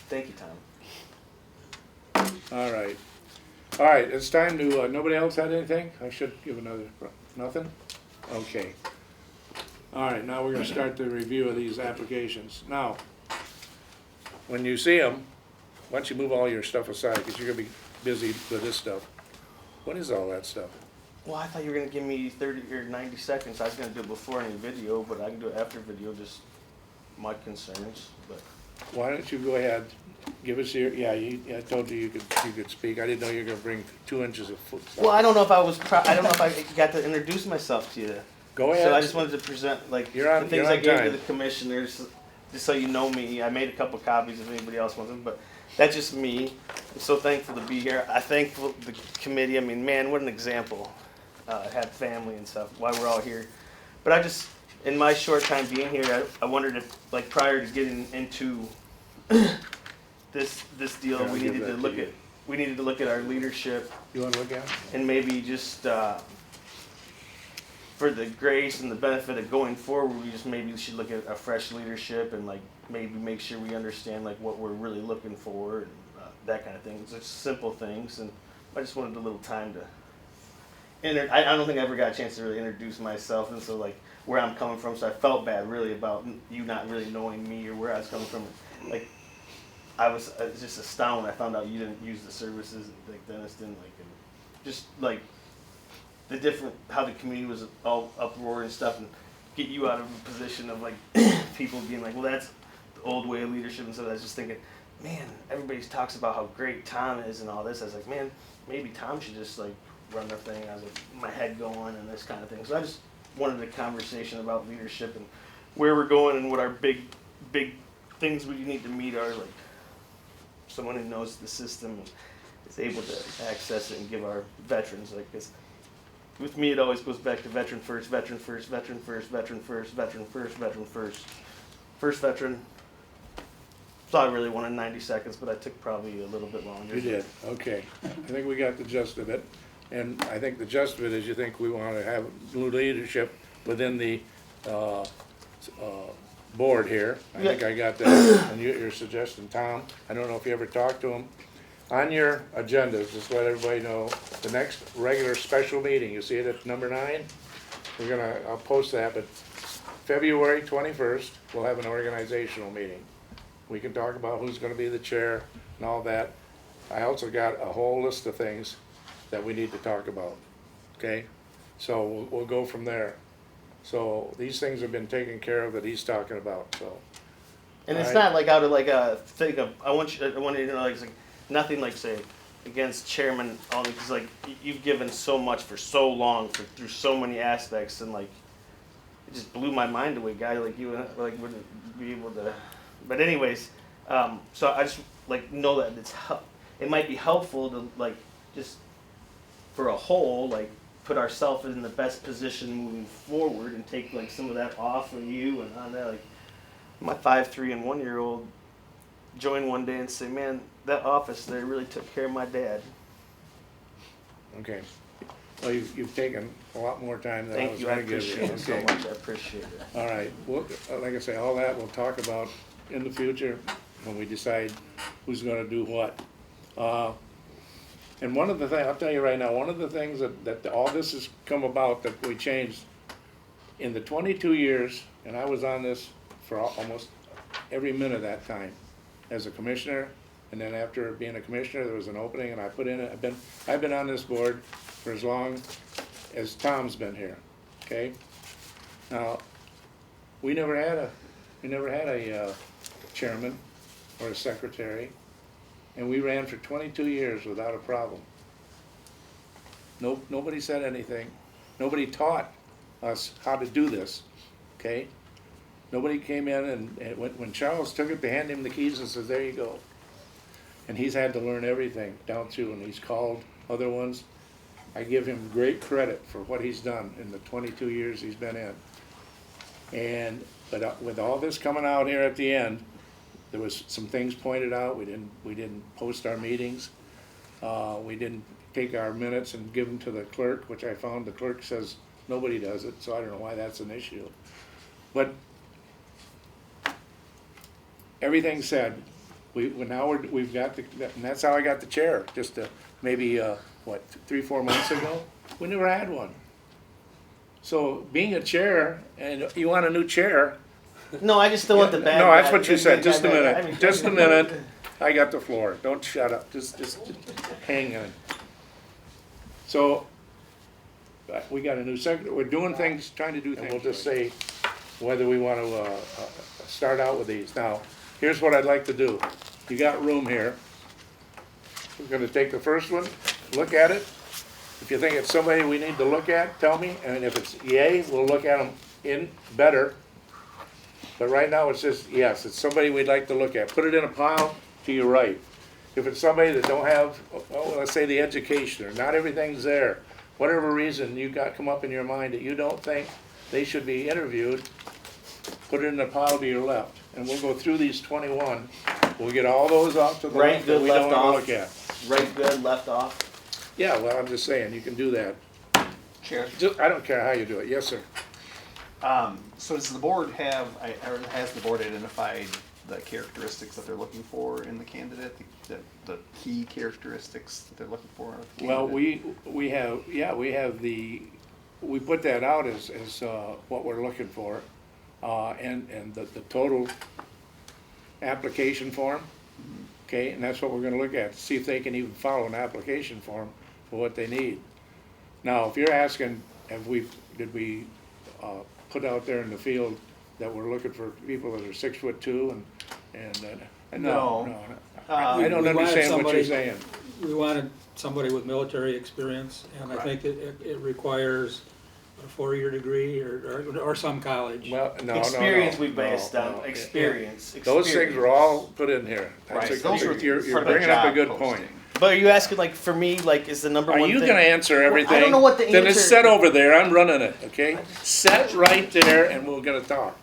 Thank you, Tom. All right. All right, it's time to, nobody else had anything? I should give another, nothing? Okay. All right, now we're gonna start the review of these applications. Now, when you see them, why don't you move all your stuff aside, because you're gonna be busy with this stuff. What is all that stuff? Well, I thought you were gonna give me 30 or 90 seconds. I was gonna do it before any video, but I can do it after video, just my concerns, but. Why don't you go ahead, give us your, I told you you could speak. I didn't know you were gonna bring 2 inches of foot. Well, I don't know if I don't know if I got to introduce myself to you. Go ahead. So I just wanted to present, like, You're on- the things you're on I gave to time. the commissioners, just so you know me. I made a couple copies if anybody else wants them, but that's just me. I'm so thankful to be here. I thank the committee. I mean, man, what an example. Have family and stuff, why we're all here. But I just, in my short time being here, I wondered if, like, prior to getting into this deal, Yeah, I'll we give needed that to to look you. at, our leadership, You wanna look at it? and maybe just for the grace and the benefit of going forward, we just maybe should look at a fresh leadership and, like, maybe make sure we understand, like, what we're really looking for and that kind of thing. It's just simple things, and I just wanted a little time to. I don't think I ever got a chance to really introduce myself, and so, like, where I'm coming from. So I felt bad really about you not really knowing me or where I was coming from. Like, I was just astounded when I found out you didn't use the services, like Dennis didn't, like, and just like the different, how the community was all uproar and stuff, and get you out of a position of, like, people being like, well, that's the old way of leadership, and so I was just thinking, man, everybody talks about how great Tom is and all this. I was like, man, maybe Tom should just, like, run the thing. I was like, my head going and this kind of thing. So I just wanted a conversation about leadership and where we're going and what our big things we need to meet are, like someone who knows the system and is able to access it and give our veterans, like, because with me it always goes back to veteran first, veteran first, veteran first, veteran first, veteran first, veteran first. First veteran. So I really wanted 90 seconds, but I took probably a little bit longer. You did, okay. I think we got the gist of it. And I think the gist of it is you think we want to have new leadership within the board here. I think I got that, and you're suggesting, Tom, I don't know if you ever talked to him. On your agendas, just let everybody know, the next regular special meeting, you see it at number 9? I'll post that, but February 21st, we'll have an organizational meeting. We can talk about who's gonna be the chair and all that. I also got a whole list of things that we need to talk about, okay? So we'll go from there. So these things have been taken care of that he's talking about, so. And it's Alright. not like out of, like, a thing of, I want you to know, like, it's like nothing, like, say, against Chairman Onley, because, like, you've given so much for so long, through so many aspects, and, like, it just blew my mind away. Guy like you, like, wouldn't be able to. But anyways, so I just, like, know that it might be helpful to, like, just for a whole, like, put ourselves in the best position moving forward and take, like, some of that off of you and on that. Like, my 5, 3, and 1-year-old join one day and say, man, that office there really took care of my dad. Okay. Well, you've taken a lot more time than I Thank was you, I gonna give you. appreciate it so Okay. much. I appreciate it. All right, well, like I say, all that we'll talk about in the future when we decide who's gonna do what. And one of the things, I'll tell you right now, one of the things that all this has come about that we changed in the 22 years, and I was on this for almost every minute of that time as a commissioner, and then after being a commissioner, there was an opening, and I put in it. I've been on this board for as long as Tom's been here. Okay. Now, we never had a chairman or a secretary, and we ran for 22 years without a problem. Nobody said anything. Nobody taught us how to do this. Okay. Nobody came in and when Charles took it, they handed him the keys and says, "There you go." And he's had to learn everything down through, and he's called other ones. I give him great credit for what he's done in the 22 years he's been in. But with all this coming out here at the end, there was some things pointed out. We didn't post our meetings. We didn't take our minutes and give them to the clerk, which I found the clerk says nobody does it, so I don't know why that's an issue. But everything said, we've got and that's how I got the chair, just maybe, 3-4 months ago? We never had one. So being a chair, and you want a new chair, No, I just still want the bad. no, that's guy- what you said, just a I minute, mean- just a minute, I got the floor, don't shut up, just hang on. So, we got a new secretary, we're doing things, trying to do things. And we'll just say whether we want to, start out with these. Now, here's what I'd like to do, you got room here. We're gonna take the first one, look at it. If you think it's somebody we need to look at, tell me, and if it's yay, we'll look at them in better. But right now, it's just, yes, it's somebody we'd like to look at. Put it in a pile to your right. If it's somebody that don't have, let's say the education, or not everything's there, whatever reason you got come up in your mind that you don't think they should be interviewed, put it in the pile to your left. And we'll go through these 21. We'll get all those off to the Right, left that good, we don't left want to off. look at. Right, good, left off. Yeah, well, I'm just saying, you can do that. Chair. I don't care how you do it. Yes, sir. So does the board have, or has the board identified the characteristics that they're looking for in the candidate, the key characteristics that they're looking for? In the Well, candidate? we have we put that out as what we're looking for, and the total application form, okay, and that's what we're gonna look at, to see if they can even follow an application form for what they need. Now, if you're asking, did we put out there in the field that we're looking for people that are 6'2" and no. I don't We wanted understand what you're somebody- saying. We wanted somebody with military experience, and I think it requires a 4-year degree or some college. Well, no. Experience we based no, on, no. experience. Those things were all put in here. Right, That's those are you're for the bringing up a job good posting. point. But are you asking, like, for me, like, is the number Are one you thing? gonna answer everything? I don't know what the Then it's answer- set over there, I'm running it, okay? Set right there and we're gonna talk.